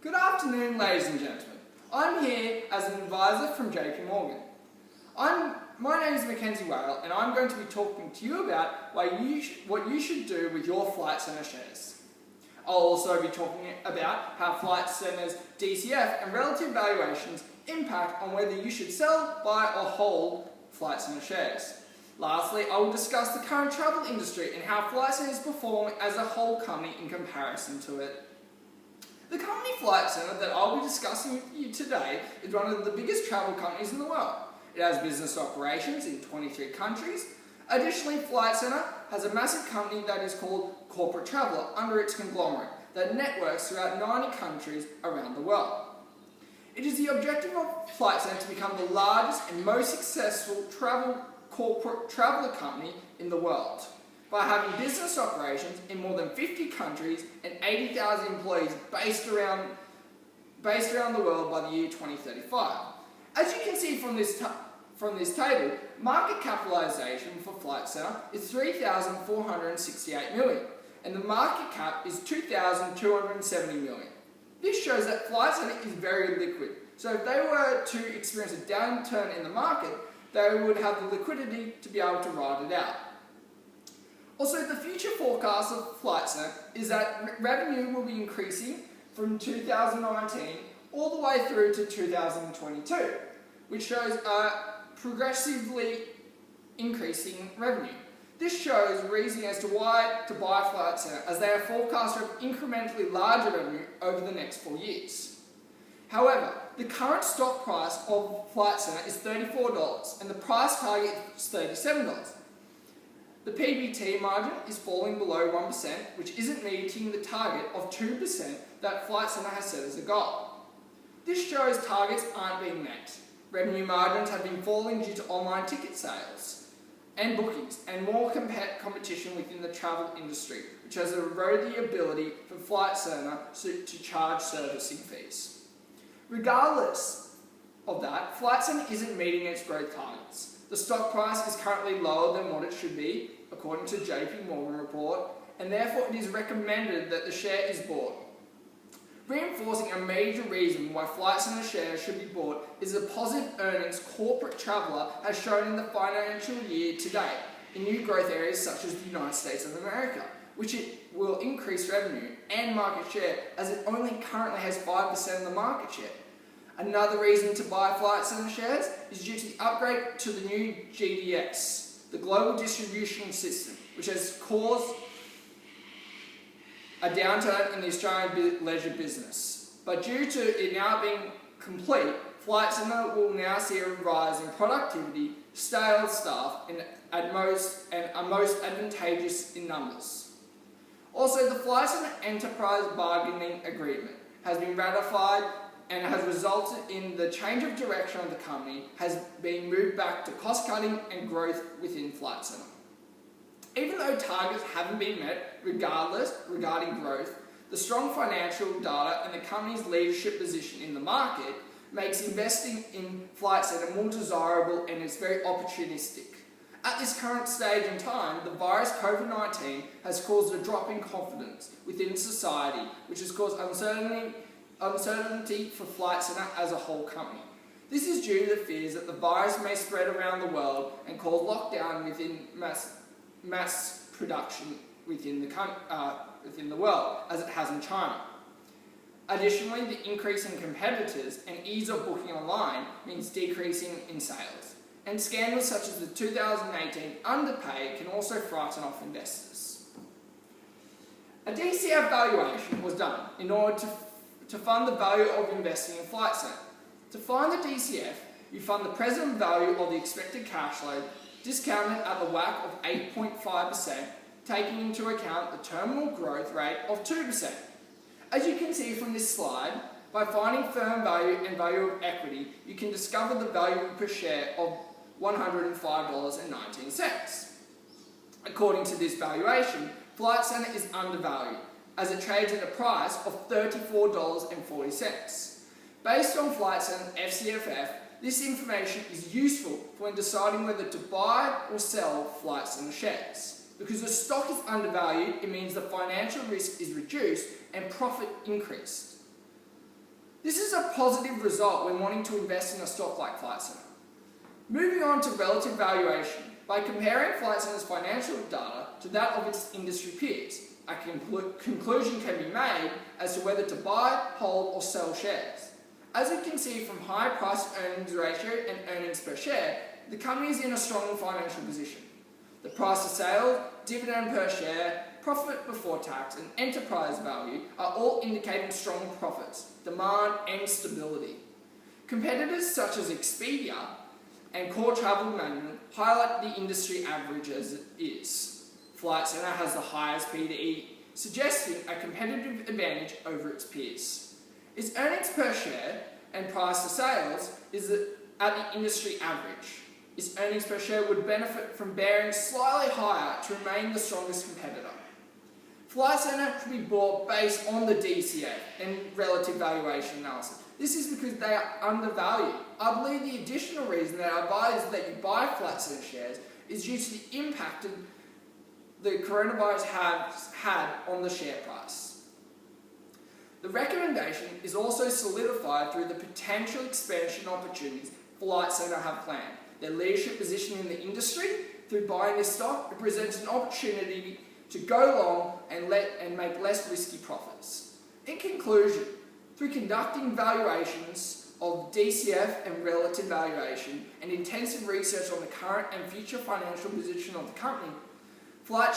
Good afternoon, ladies and gentlemen. I'm here as an advisor from JP Morgan. My name is Mackenzie Whale, and I'm going to be talking to you about what you should do with your Flight Centre shares. I'll also be talking about how Flight Centre's DCF and relative valuations impact on whether you should sell, buy or hold Flight Centre shares. Lastly, I will discuss the current travel industry and how Flight Centre is performing as a whole company in comparison to it. The company Flight Centre that I'll be discussing with you today is one of the biggest travel companies in the world. It has business operations in 23 countries. Additionally, Flight Centre has a massive company that is called Corporate Traveller under its conglomerate that networks throughout 90 countries around the world. It is the objective of Flight Centre to become the largest and most successful corporate traveller company in the world, by having business operations in more than 50 countries and 80,000 employees based around the world by the year 2035. As you can see from this table, market capitalisation for Flight Centre is $3,468 million, and the market cap is $2,270 million. This shows that Flight Centre is very liquid, so if they were to experience a downturn in the market, they would have the liquidity to be able to ride it out. Also, the future forecast of Flight Centre is that revenue will be increasing from 2019 all the way through to 2022, which shows a progressively increasing revenue. This shows reason as to why to buy Flight Centre, as they are forecast to have incrementally larger revenue over the next 4 years. However, the current stock price of Flight Centre is $34 and the price target is $37. The PBT margin is falling below 1%, which isn't meeting the target of 2% that Flight Centre has set as a goal. This shows targets aren't being met. Revenue margins have been falling due to online ticket sales and bookings and more competition within the travel industry, which has eroded the ability for Flight Centre to charge servicing fees. Regardless of that, Flight Centre isn't meeting its growth targets. The stock price is currently lower than what it should be, according to JP Morgan report, and therefore it is recommended that the share is bought. Reinforcing a major reason why Flight Centre shares should be bought is the positive earnings Corporate Traveller has shown in the financial year to date in new growth areas such as the United States of America, which it will increase revenue and market share as it only currently has 5% of the market share. Another reason to buy Flight Centre shares is due to the upgrade to the new GDS, the Global Distribution System, which has caused a downturn in the Australian leisure business. But due to it now being complete, Flight Centre will now see a rise in productivity, sales staff, and are most advantageous in numbers. Also, the Flight Centre Enterprise Bargaining Agreement has been ratified and has resulted in the change of direction of the company has been moved back to cost cutting and growth within Flight Centre. Even though targets haven't been met regarding growth, the strong financial data and the company's leadership position in the market makes investing in Flight Centre more desirable, and it's very opportunistic. At this current stage in time, the virus COVID-19 has caused a drop in confidence within society, which has caused uncertainty for Flight Centre as a whole company. This is due to the fears that the virus may spread around the world and cause lockdown within mass production within the world, as it has in China. Additionally, the increase in competitors and ease of booking online means decreasing in sales. And scandals such as the 2018 underpay can also frighten off investors. A DCF valuation was done in order to fund the value of investing in Flight Centre. To find the DCF, you fund the present value of the expected cash flow, discounted at the WACC of 8.5%, taking into account the terminal growth rate of 2%. As you can see from this slide, by finding firm value and value of equity, you can discover the value per share of $105.19. According to this valuation, Flight Centre is undervalued, as it trades at a price of $34.40. Based on Flight Centre FCFF, this information is useful when deciding whether to buy or sell Flight Centre shares. Because the stock is undervalued, it means the financial risk is reduced and profit increased. This is a positive result when wanting to invest in a stock like Flight Centre. Moving on to relative valuation. By comparing Flight Centre's financial data to that of its industry peers, a conclusion can be made as to whether to buy, hold or sell shares. As you can see from high price earnings ratio and earnings per share, the company is in a strong financial position. The price of sale, dividend per share, profit before tax and enterprise value are all indicating strong profits, demand and stability. Competitors such as Expedia and Core Travel Management highlight the industry average as it is. Flight Centre has the highest P/E, suggesting a competitive advantage over its peers. Its earnings per share and price to sales is at the industry average. Its earnings per share would benefit from bearing slightly higher to remain the strongest competitor. Flight Centre could be bought based on the DCF and relative valuation analysis. This is because they are undervalued. I believe the additional reason that I advise that you buy Flight Centre shares is due to the impact the coronavirus has had on the share price. The recommendation is also solidified through the potential expansion opportunities Flight Centre have planned. Their leadership position in the industry, through buying this stock, it presents an opportunity to go long and make less risky profits. In conclusion, through conducting valuations of DCF and relative valuation and intensive research on the current and future financial position of the company, Flight